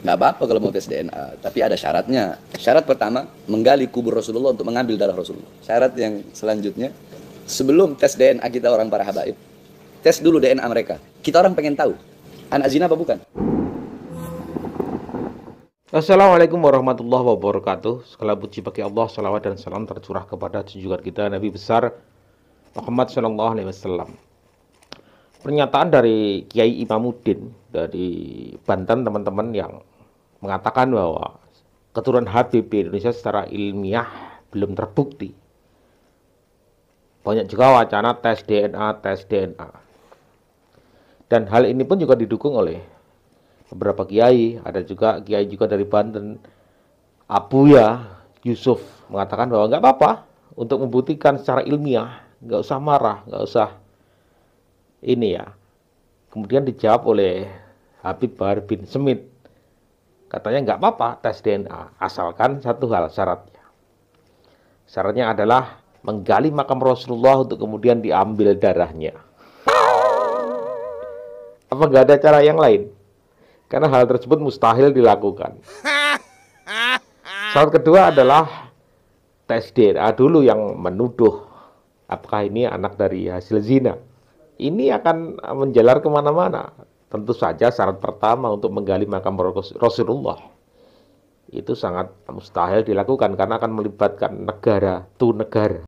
Nggak apa-apa kalau mau tes DNA, tapi ada syaratnya. Syarat pertama, menggali kubur Rasulullah untuk mengambil darah Rasulullah. Syarat yang selanjutnya, sebelum tes DNA kita orang para habaib, tes dulu DNA mereka. Kita orang pengen tahu, anak zina apa bukan? Assalamualaikum warahmatullahi wabarakatuh. Segala puji bagi Allah, salawat dan salam tercurah kepada junjungan kita Nabi besar Muhammad SAW. Pernyataan dari Kiai Imamuddin dari Banten, teman-teman, yang mengatakan bahwa keturunan Habib di Indonesia secara ilmiah belum terbukti. Banyak juga wacana tes DNA. Dan hal ini pun juga didukung oleh beberapa kiai. Ada juga kiai juga dari Banten, Abuya Yusuf, mengatakan bahwa nggak apa-apa untuk membuktikan secara ilmiah, nggak usah marah, nggak usah ini ya. Kemudian dijawab oleh Habib Bahar bin Smith, katanya nggak apa-apa tes DNA, asalkan satu hal syaratnya. Syaratnya adalah menggali makam Rasulullah untuk kemudian diambil darahnya. Apa nggak ada cara yang lain? Karena hal tersebut mustahil dilakukan. Syarat kedua adalah tes DNA dulu yang menuduh apakah ini anak dari hasil zina. Ini akan menjalar kemana-mana. Tentu saja syarat pertama untuk menggali makam Rasulullah itu sangat mustahil dilakukan karena akan melibatkan negara tu negara.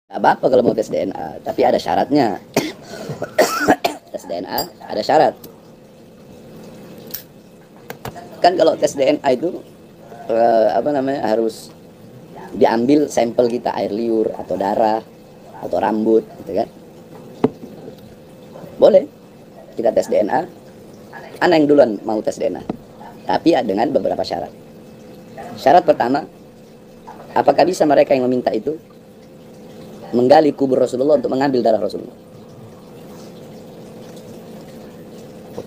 Nggak apa-apa kalau mau tes DNA, tapi ada syaratnya. Tes DNA ada syarat. Kan kalau tes DNA itu harus diambil sampel kita, air liur atau darah atau rambut, gitu kan? Boleh kita tes DNA. Ana yang duluan mau tes DNA, tapi dengan beberapa syarat. Syarat pertama, apakah bisa mereka yang meminta itu menggali kubur Rasulullah untuk mengambil darah Rasulullah?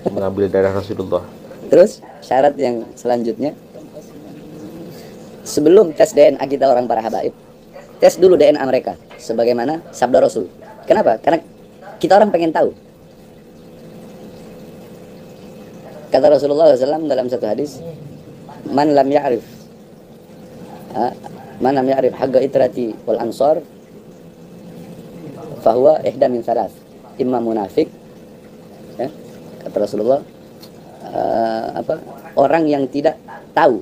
Mengambil darah Rasulullah. Terus syarat yang selanjutnya, sebelum tes DNA kita orang para habaib, tes dulu DNA mereka sebagaimana sabda Rasul. Kenapa? Karena kita orang pengen tahu. Kata Rasulullah SAW dalam satu hadis, man lam ya'rif haqqa itrati wal ansar fahuwa ihda min thalath, imma munafik, ya, kata Rasulullah, orang yang tidak tahu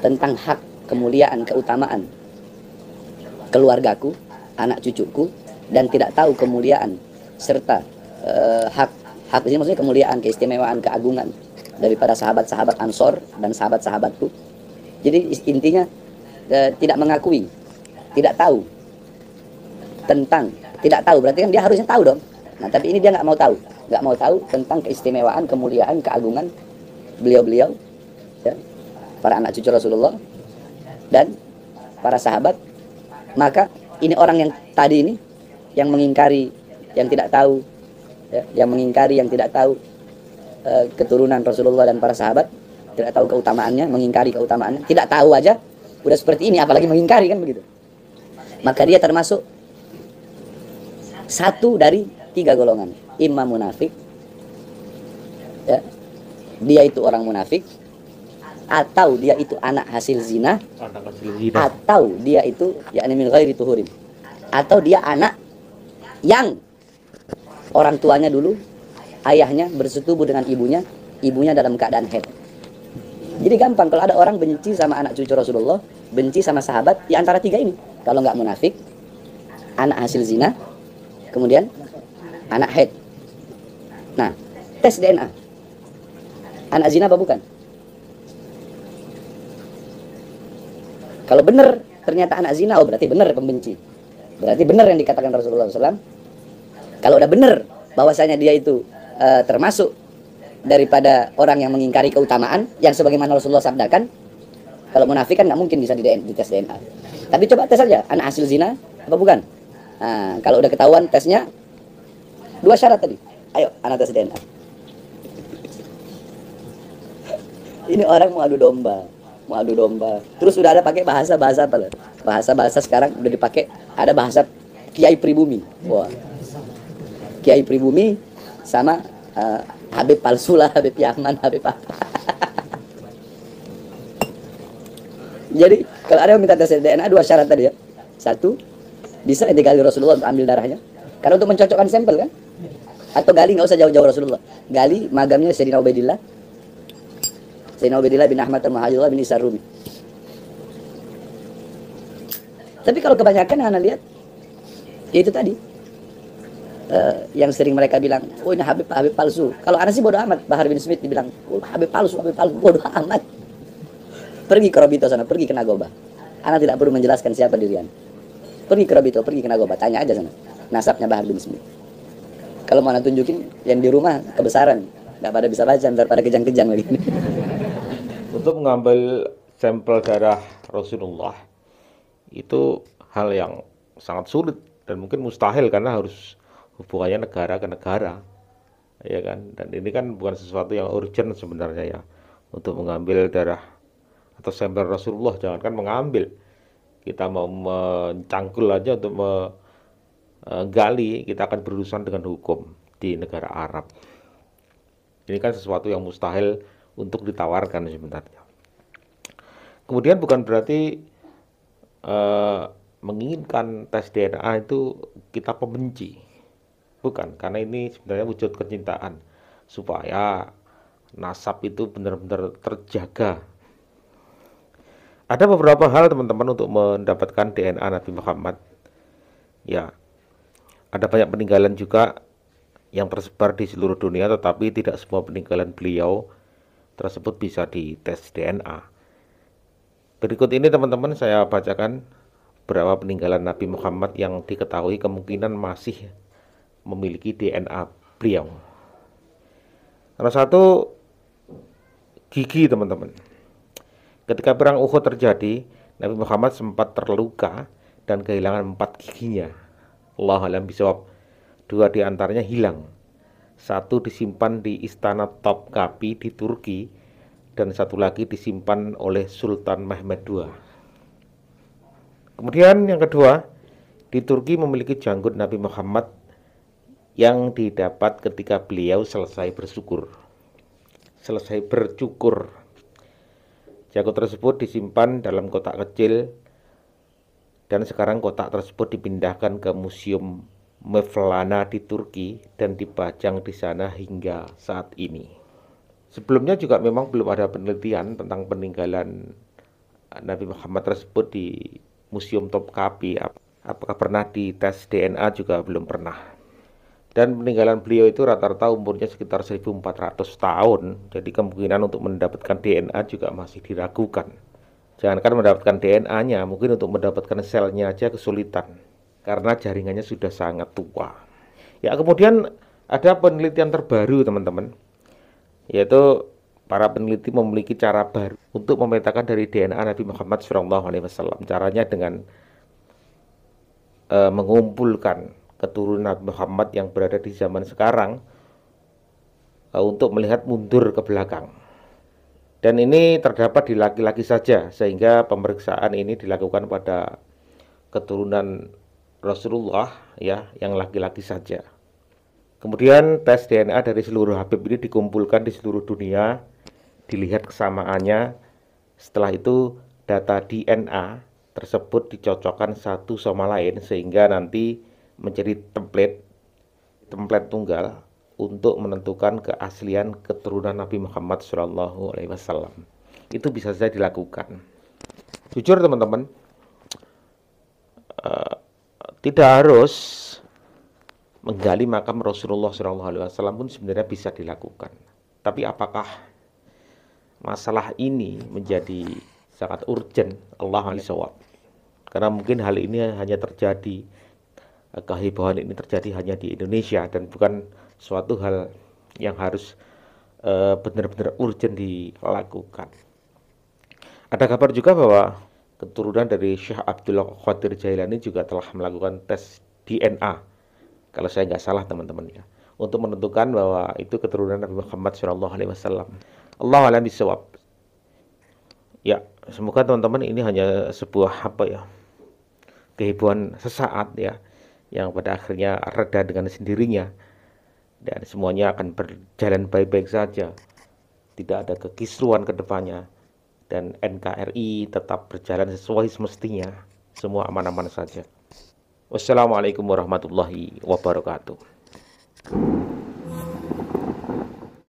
tentang hak, kemuliaan, keutamaan keluargaku, anak cucuku, dan tidak tahu kemuliaan serta hak di sini maksudnya kemuliaan, keistimewaan, keagungan daripada sahabat-sahabat Ansor dan sahabat-sahabatku. Jadi intinya tidak mengakui, tidak tahu berarti kan dia harusnya tahu dong. Nah tapi ini dia nggak mau tahu tentang keistimewaan, kemuliaan, keagungan beliau-beliau, ya, para anak cucu Rasulullah dan para sahabat. Maka ini orang yang tadi ini yang mengingkari, yang tidak tahu, ya, yang mengingkari, yang tidak tahu keturunan Rasulullah dan para sahabat, tidak tahu keutamaannya, mengingkari keutamaannya, tidak tahu aja udah seperti ini, apalagi mengingkari, kan begitu. Maka dia termasuk satu dari 3 golongan. Imam munafik, ya, dia itu orang munafik, atau dia itu anak hasil zina, atau dia itu yakni min ghairi tuhurin, atau dia anak yang orang tuanya dulu, ayahnya bersetubuh dengan ibunya dalam keadaan haid. Jadi gampang kalau ada orang benci sama anak cucu Rasulullah, benci sama sahabat, di antara 3 ini. Kalau nggak munafik, anak hasil zina, kemudian anak haid. Nah, tes DNA, anak zina apa bukan? Kalau benar ternyata anak zina, oh berarti benar pembenci. Berarti benar yang dikatakan Rasulullah SAW. Kalau udah benar bahwasanya dia itu termasuk daripada orang yang mengingkari keutamaan yang sebagaimana Rasulullah sabdakan, kalau munafik kan nggak mungkin bisa dites DNA. Tapi coba tes saja, anak hasil zina apa bukan? Nah, kalau udah ketahuan tesnya, 2 syarat tadi. Ayo, anak tes DNA. Ini orang mau adu domba. Terus sudah ada pakai bahasa apa loh? Bahasa sekarang udah dipakai, ada bahasa Kiai Pribumi. Wah. Kiai Pribumi sama Habib palsu lah, Habib Yaman, Habib apa. Jadi kalau ada yang minta tes DNA, 2 syarat tadi ya. 1, bisa digali Rasulullah untuk ambil darahnya. Karena untuk mencocokkan sampel kan. Atau gali nggak usah jauh-jauh Rasulullah. Gali magamnya Sayyidina Ubaidillah. Sayyidina Ubaidillah bin Ahmad al-Muhajirullah bin Isa Rumi. Tapi kalau kebanyakan anak lihat, ya itu tadi. Yang sering mereka bilang, oh ini Habib palsu. Kalau anak sih bodoh amat. Bahar bin Smith dibilang, oh Habib palsu, bodoh amat. Pergi ke Robito sana, pergi ke Nagoba. Anak tidak perlu menjelaskan siapa diri Anda. Pergi ke Robito, pergi ke Nagoba, tanya aja sana. Nasabnya Bahar bin Smith. Kalau mau anak tunjukin, yang di rumah kebesaran. Nggak pada bisa baca, ntar pada kejang-kejang lagi. Untuk mengambil sampel darah Rasulullah, itu hal yang sangat sulit dan mungkin mustahil karena harus hubungannya negara ke negara, ya kan. Dan ini kan bukan sesuatu yang urgent sebenarnya ya, untuk mengambil darah atau sampel Rasulullah. Jangankan mengambil, kita mau mencangkul aja untuk menggali, kita akan berurusan dengan hukum di negara Arab. Ini kan sesuatu yang mustahil untuk ditawarkan sebenarnya. Kemudian bukan berarti menginginkan tes DNA itu kita pembenci, bukan, karena ini sebenarnya wujud kecintaan supaya nasab itu benar-benar terjaga. Ada beberapa hal teman-teman untuk mendapatkan DNA Nabi Muhammad. Ya, ada banyak peninggalan juga yang tersebar di seluruh dunia, tetapi tidak semua peninggalan beliau tersebut bisa dites DNA. Berikut ini teman-teman saya bacakan beberapa peninggalan Nabi Muhammad yang diketahui kemungkinan masih memiliki DNA beliau. Nomor 1, gigi teman-teman. Ketika perang Uhud terjadi, Nabi Muhammad sempat terluka dan kehilangan 4 giginya. Allahu a'lam bishawab. 2 di antaranya hilang. 1 disimpan di istana Topkapi di Turki, dan 1 lagi disimpan oleh Sultan Mehmed II. Kemudian yang kedua, di Turki memiliki janggut Nabi Muhammad yang didapat ketika beliau selesai bercukur. Janggut tersebut disimpan dalam kotak kecil, dan sekarang kotak tersebut dipindahkan ke Museum Mevlana di Turki dan dipajang di sana hingga saat ini. Sebelumnya juga memang belum ada penelitian tentang peninggalan Nabi Muhammad tersebut di Museum Topkapi. Apakah pernah dites DNA juga belum pernah. Dan peninggalan beliau itu rata-rata umurnya sekitar 1400 tahun. Jadi kemungkinan untuk mendapatkan DNA juga masih diragukan. Jangankan mendapatkan DNA-nya, mungkin untuk mendapatkan selnya aja kesulitan karena jaringannya sudah sangat tua. Ya, kemudian ada penelitian terbaru teman-teman, yaitu para peneliti memiliki cara baru untuk memetakan dari DNA Nabi Muhammad SAW. Caranya dengan mengumpulkan keturunan Nabi Muhammad yang berada di zaman sekarang untuk melihat mundur ke belakang. Dan ini terdapat di laki-laki saja, sehingga pemeriksaan ini dilakukan pada keturunan Rasulullah ya, yang laki-laki saja. Kemudian tes DNA dari seluruh Habib ini dikumpulkan di seluruh dunia, dilihat kesamaannya. Setelah itu data DNA tersebut dicocokkan satu sama lain sehingga nanti menjadi template tunggal untuk menentukan keaslian keturunan Nabi Muhammad SAW. Itu bisa saja dilakukan. Jujur teman-teman, tidak harus menggali makam Rasulullah SAW pun sebenarnya bisa dilakukan. Tapi apakah masalah ini menjadi sangat urgent? Allahu a'lam. Karena mungkin hal ini hanya terjadi, kehebohan ini terjadi hanya di Indonesia dan bukan suatu hal yang harus benar-benar urgent dilakukan. Ada kabar juga bahwa keturunan dari Syekh Abdul Qadir Jailani juga telah melakukan tes DNA, kalau saya nggak salah teman-teman ya, untuk menentukan bahwa itu keturunan Nabi Muhammad SAW. Allahu a'lam bishawab. Ya, semoga teman-teman ini hanya sebuah kehebohan sesaat ya, yang pada akhirnya reda dengan sendirinya. dan semuanya akan berjalan baik-baik saja, tidak ada kekisruan ke depannya, dan NKRI tetap berjalan sesuai semestinya, semua aman-aman saja. Wassalamualaikum warahmatullahi wabarakatuh.